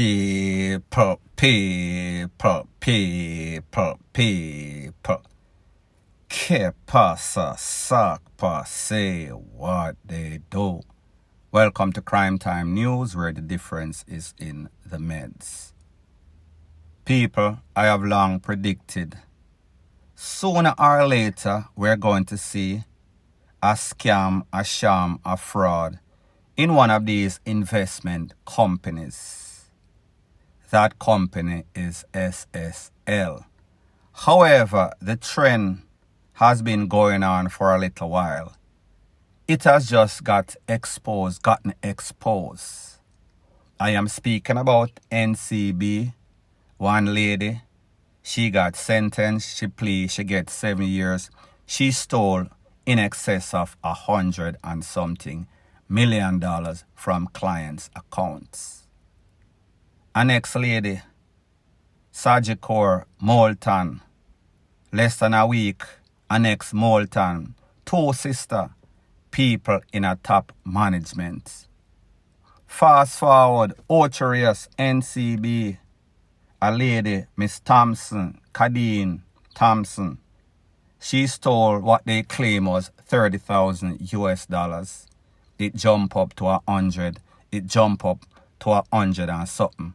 People. Que pasa, sac say what they do. Welcome to Crime Time News, where the difference is in the meds. People, I have long predicted, sooner or later, we're going to see a scam, a sham, a fraud in one of these investment companies. That company is SSL. However, the trend has been going on for a little while. It has just gotten exposed. I am speaking about NCB. One lady, she got sentenced, she gets 7 years. She stole in excess of $100 and something million from clients' accounts. An next lady, Sagicor Moulton, less than a week, an ex Moulton, two sister, people in a top management. Fast forward, Ocherius NCB, a lady, Miss Thompson, Kadeen Thompson. She stole what they claim was $30,000. It jumped up to 100. It jumped up to 100 and something.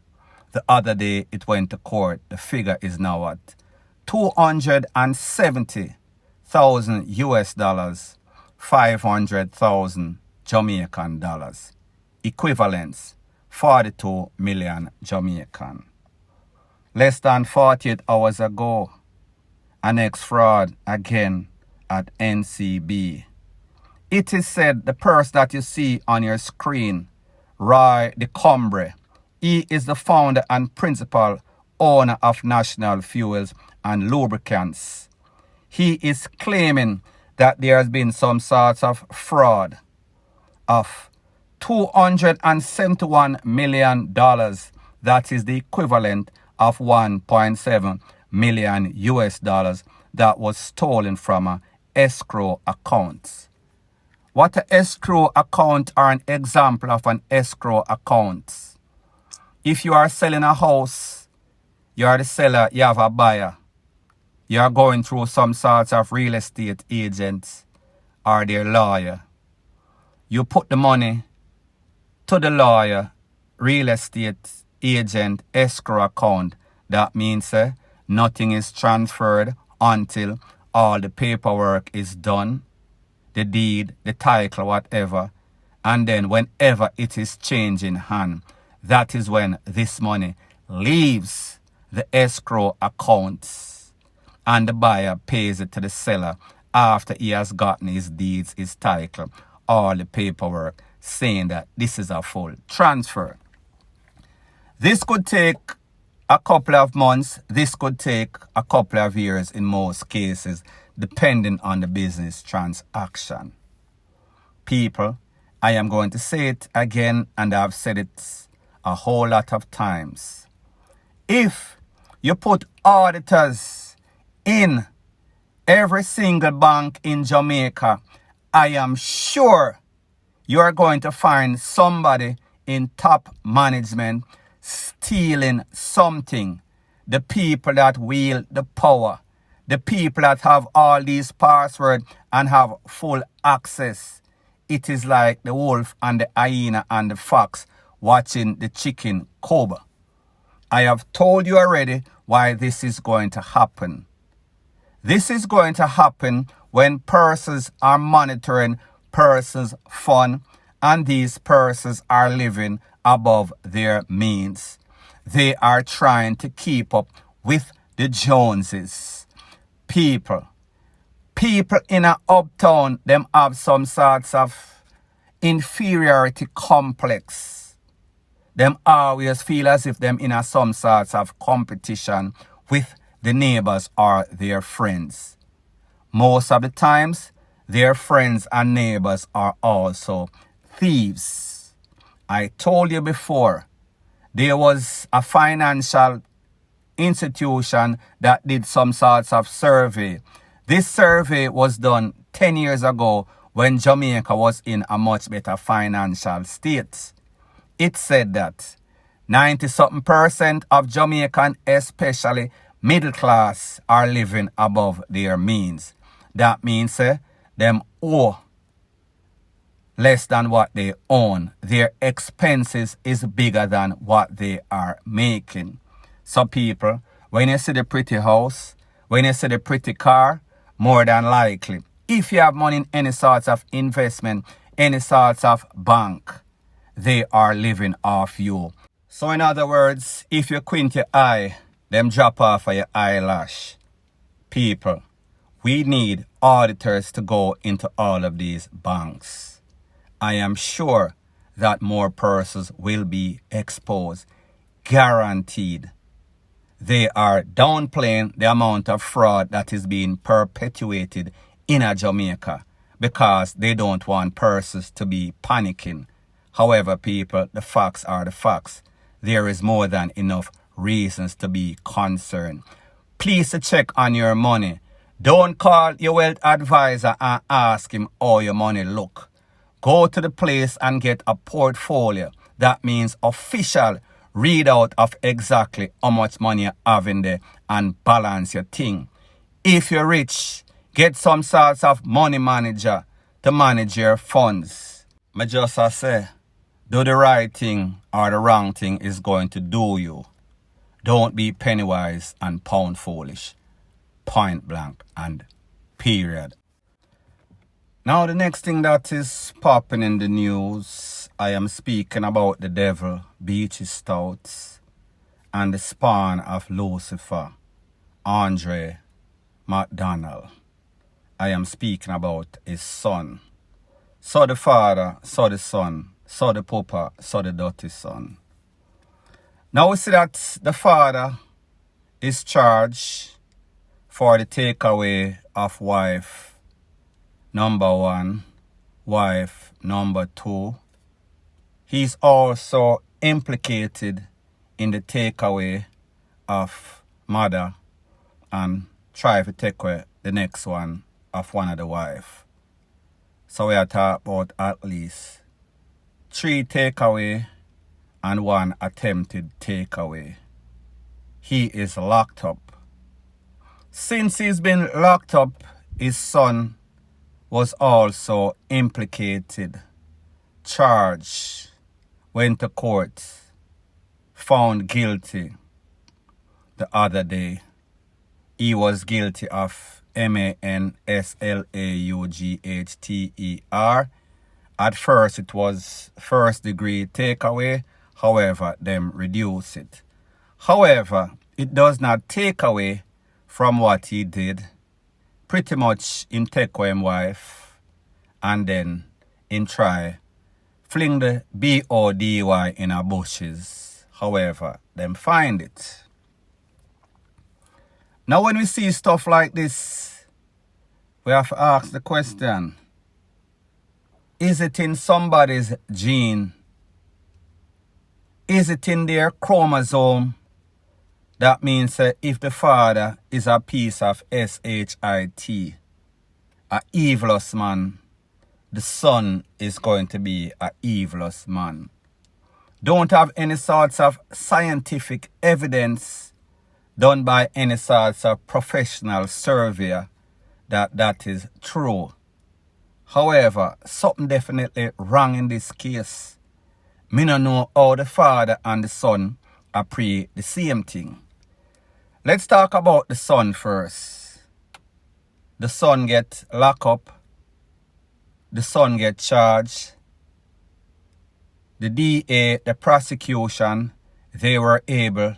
The other day it went to court. The figure is now at $270,000, 500,000 Jamaican dollars. Equivalence, 42 million Jamaican. Less than 48 hours ago, an ex-fraud again at NCB. It is said the person that you see on your screen, Roy DeCombre, he is the founder and principal owner of National Fuels and Lubricants. He is claiming that there has been some sorts of fraud of $271 million. That is the equivalent of 1.7 million US dollars that was stolen from an escrow account. What an escrow account or an example of an escrow account? If you are selling a house, you are the seller, you have a buyer. You are going through some sorts of real estate agents or their lawyer. You put the money to the lawyer, real estate agent, escrow account. That means nothing is transferred until all the paperwork is done, the deed, the title, whatever. And then whenever it is changing hand, that is when this money leaves the escrow accounts and the buyer pays it to the seller after he has gotten his deeds, his title, all the paperwork saying that this is a full transfer. This could take a couple of months. This could take a couple of years in most cases, depending on the business transaction. People, I am going to say it again, and I've said it a whole lot of times. If you put auditors in every single bank in Jamaica, I am sure you are going to find somebody in top management stealing something. The people that wield the power, the people that have all these passwords and have full access. It is like the wolf and the hyena and the fox watching the chicken coop. I have told you already why this is going to happen. This is going to happen when persons are monitoring persons' fun and these persons are living above their means. They are trying to keep up with the Joneses. People in a uptown, them have some sorts of inferiority complex. Them always feel as if them in a some sorts of competition with the neighbors or their friends. Most of the times, their friends and neighbors are also thieves. I told you before, there was a financial institution that did some sorts of survey. This survey was done 10 years ago when Jamaica was in a much better financial state. It said that 90-something% of Jamaican, especially middle class, are living above their means. That means them owe less than what they own. Their expenses is bigger than what they are making. So people, when you see the pretty house, when you see the pretty car, more than likely, if you have money in any sorts of investment, any sorts of bank, they are living off you. So in other words, if you squint your eye, them drop off of your eyelash. People, we need auditors to go into all of these banks. I am sure that more persons will be exposed. Guaranteed. They are downplaying the amount of fraud that is being perpetuated in Jamaica because they don't want persons to be panicking. However, people, the facts are the facts. There is more than enough reasons to be concerned. Please check on your money. Don't call your wealth advisor and ask him how your money look. Go to the place and get a portfolio. That means official readout of exactly how much money you have in there and balance your thing. If you're rich, get some sorts of money manager to manage your funds. I just say, do the right thing or the wrong thing is going to do you. Don't be penny wise and pound foolish. Point blank and period. Now the next thing that is popping in the news, I am speaking about the devil, Beachy Stouts, and the spawn of Lucifer, Andre McDonald. I am speaking about his son. So the father, so the son, so the papa, so the dirty son. Now we see that the father is charged for the takeaway of wife number 1, wife number 2. He's also implicated in the takeaway of mother and try to take away the next one of one of the wife. So we are talking about at least 3 takeaway and 1 attempted takeaway. He is locked up. Since he's been locked up, his son was also implicated, charged, went to court, found guilty the other day. He was guilty of manslaughther. At first it was first degree takeaway, however, them reduce it. However, it does not take away from what he did. Pretty much him take away him wife and then him try fling the body in a bushes. However, them find it. Now when we see stuff like this, we have to ask the question, is it in somebody's gene? Is it in their chromosome? That means if the father is a piece of shit, a evilous man, the son is going to be a evilous man. Don't have any sorts of scientific evidence done by any sorts of professional surveyor that is true. However, something definitely wrong in this case. Me no know how the father and the son are pre the same thing. Let's talk about the son first. The son get locked up. The son get charged. The DA, the prosecution, they were able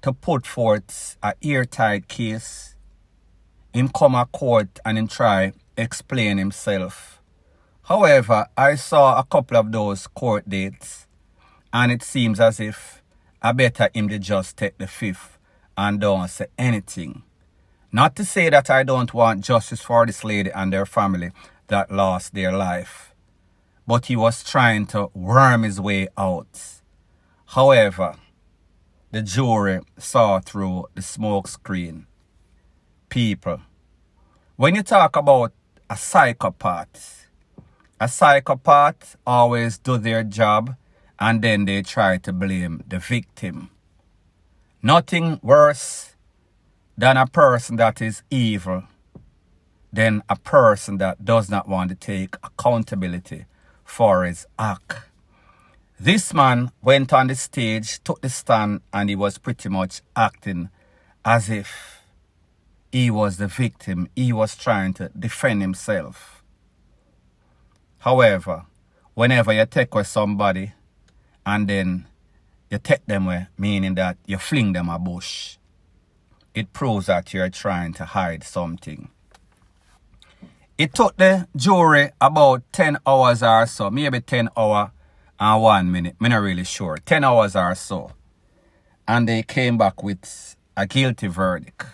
to put forth a airtight case. Him come a court and him try explain himself. However, I saw a couple of those court dates and it seems as if I better him to just take the 5th and don't say anything. Not to say that I don't want justice for this lady and their family that lost their life, but he was trying to worm his way out. However, the jury saw through the smoke screen. People, when you talk about a psychopath always do their job and then they try to blame the victim. Nothing worse than a person that is evil than a person that does not want to take accountability for his act. This man went on the stage, took the stand, and he was pretty much acting as if he was the victim. He was trying to defend himself. However, whenever you take with somebody and then you take them away, meaning that you fling them a bush, it proves that you're trying to hide something. It took the jury about 10 hours or so, maybe 10 hours and 1 minute. I'm not really sure. 10 hours or so. And they came back with a guilty verdict.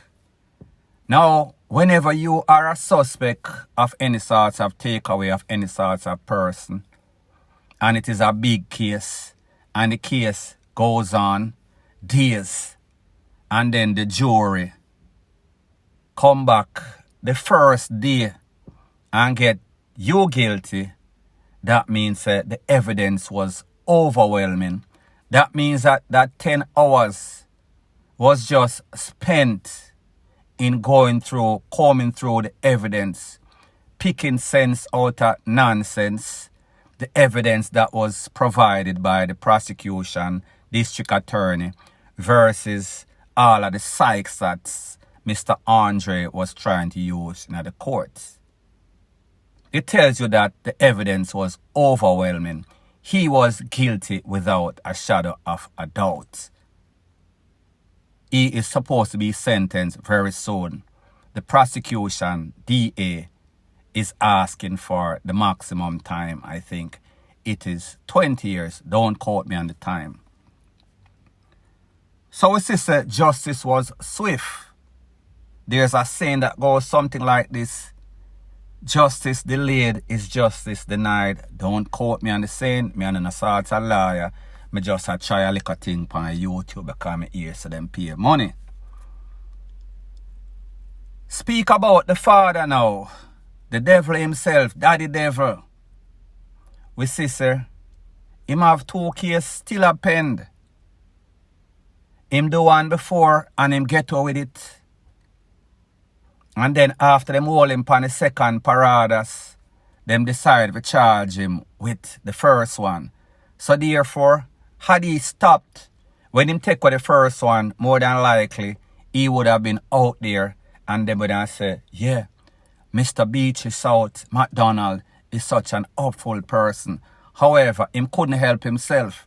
Now, whenever you are a suspect of any sorts of takeaway of any sorts of person, and it is a big case, and the case goes on days, and then the jury come back the first day and get you guilty, that means the evidence was overwhelming. That means that 10 hours was just spent in combing through the evidence, picking sense out of nonsense, the evidence that was provided by the prosecution, district attorney, versus all of the psychs that Mr. Andre was trying to use in the courts. It tells you that the evidence was overwhelming. He was guilty without a shadow of a doubt. He is supposed to be sentenced very soon. The prosecution, DA, is asking for the maximum time. I think it is 20 years. Don't quote me on the time. So we see justice was swift. There's a saying that goes something like this: justice delayed is justice denied. Don't quote me on the saying. Me and an assault a lawyer. Me just a try a little thing on YouTube because me hear so them pay money. Speak about the father now. The devil himself, Daddy Devil. We see, sir, him have 2 cases still append. Him do one before and him get away with it. And then after them hold him on the second paradas, them decide to charge him with the first one. So therefore, had he stopped when him take with the first one, more than likely, he would have been out there and they would have said, yeah, Mr. Beachy South McDonald is such an awful person. However, him couldn't help himself.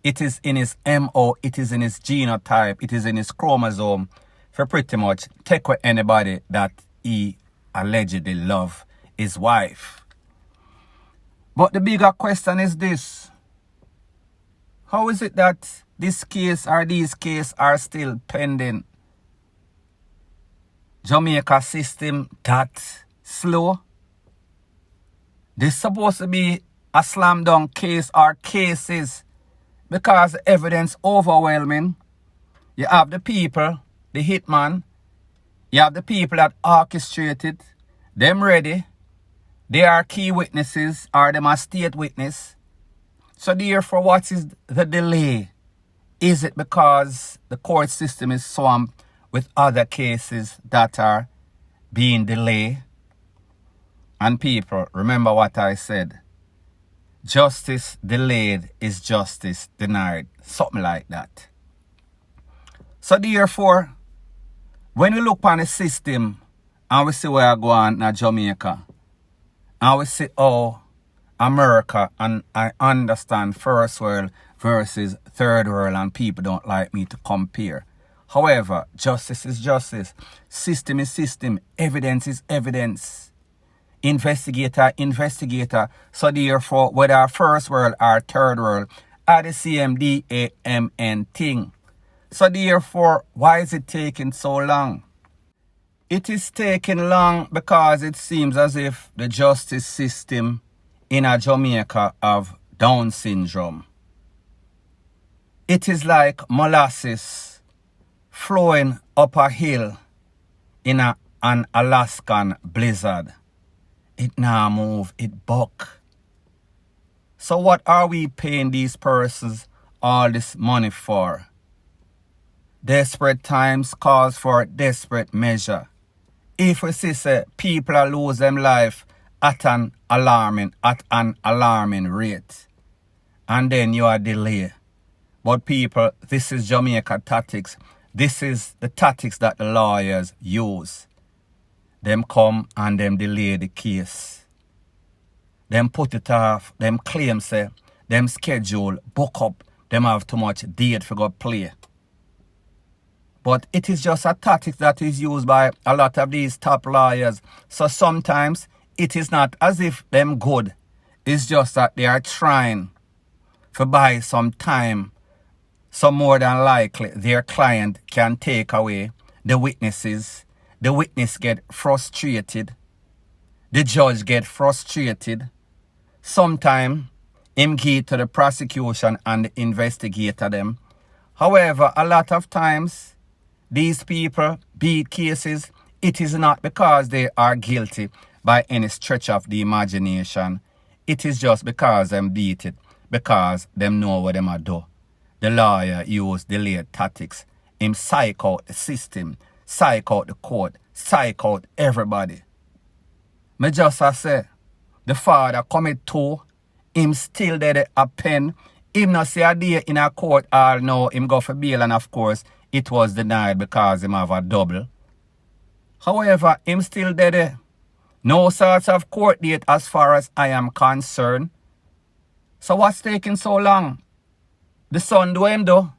It is in his MO, it is in his genotype, it is in his chromosome for pretty much take with anybody that he allegedly love his wife. But the bigger question is this: how is it that this case or these cases are still pending? Jamaica system that slow? This supposed to be a slam dunk case or cases because the evidence overwhelming. You have the people, the hitman, you have the people that orchestrated, them ready, they are key witnesses or them a state witness. So therefore, what is the delay? Is it because the court system is swamped with other cases that are being delayed? And people, remember what I said. Justice delayed is justice denied. Something like that. So therefore, when we look on the system and we see where I go on in Jamaica, and we see how America, and I understand first world versus third world, and people don't like me to compare. However, justice is justice. System is system. Evidence is evidence. Investigator, investigator. So therefore, whether first world or third world, are the same DAMN thing. So therefore, why is it taking so long? It is taking long because it seems as if the justice system in Jamaica have Down syndrome. It is like molasses flowing up a hill in an Alaskan blizzard. It now move, it buck. So what are we paying these persons all this money for? Desperate times calls for desperate measure. If we see say, people are losing them life at an alarming rate, and then you are delay. But people, this is Jamaica tactics. This is the tactics that the lawyers use. Them come and them delay the case. Them put it off. Them claim say, them schedule, book up. Them have too much date for go play. But it is just a tactic that is used by a lot of these top lawyers. So sometimes it is not as if them good. It's just that they are trying to buy some time. So more than likely their client can take away the witnesses. The witness get frustrated. The judge get frustrated. Sometimes him give to the prosecution and the investigator them. However, a lot of times these people beat cases. It is not because they are guilty by any stretch of the imagination. It is just because them beat it. Because them know what them are do. The lawyer use delayed tactics. Him psych out the system. Psych out the court. Psych out everybody. Me just say, the father commit to, him still there a pen. Him not say a day in a court all no, him go for bail, and of course it was denied because him have a double. However, him still there. No sorts of court date as far as I am concerned. So what's taking so long? The son do him do,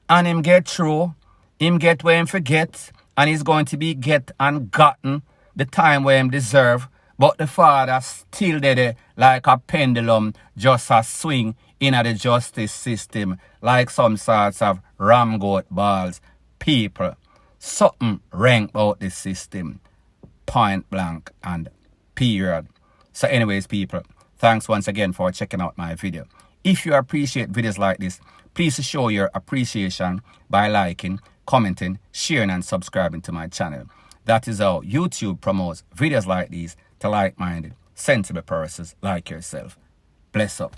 and him get through, him get where him forget, and he's going to be get and gotten the time where him deserve. But the father still there like a pendulum, just a swing in the justice system, like some sorts of ramgoat balls. People, something wrong about the system. Point blank and period. So anyways, people, thanks once again for checking out my video. If you appreciate videos like this, please show your appreciation by liking, commenting, sharing, and subscribing to my channel. That is how YouTube promotes videos like these to like-minded, sensible persons like yourself. Bless up.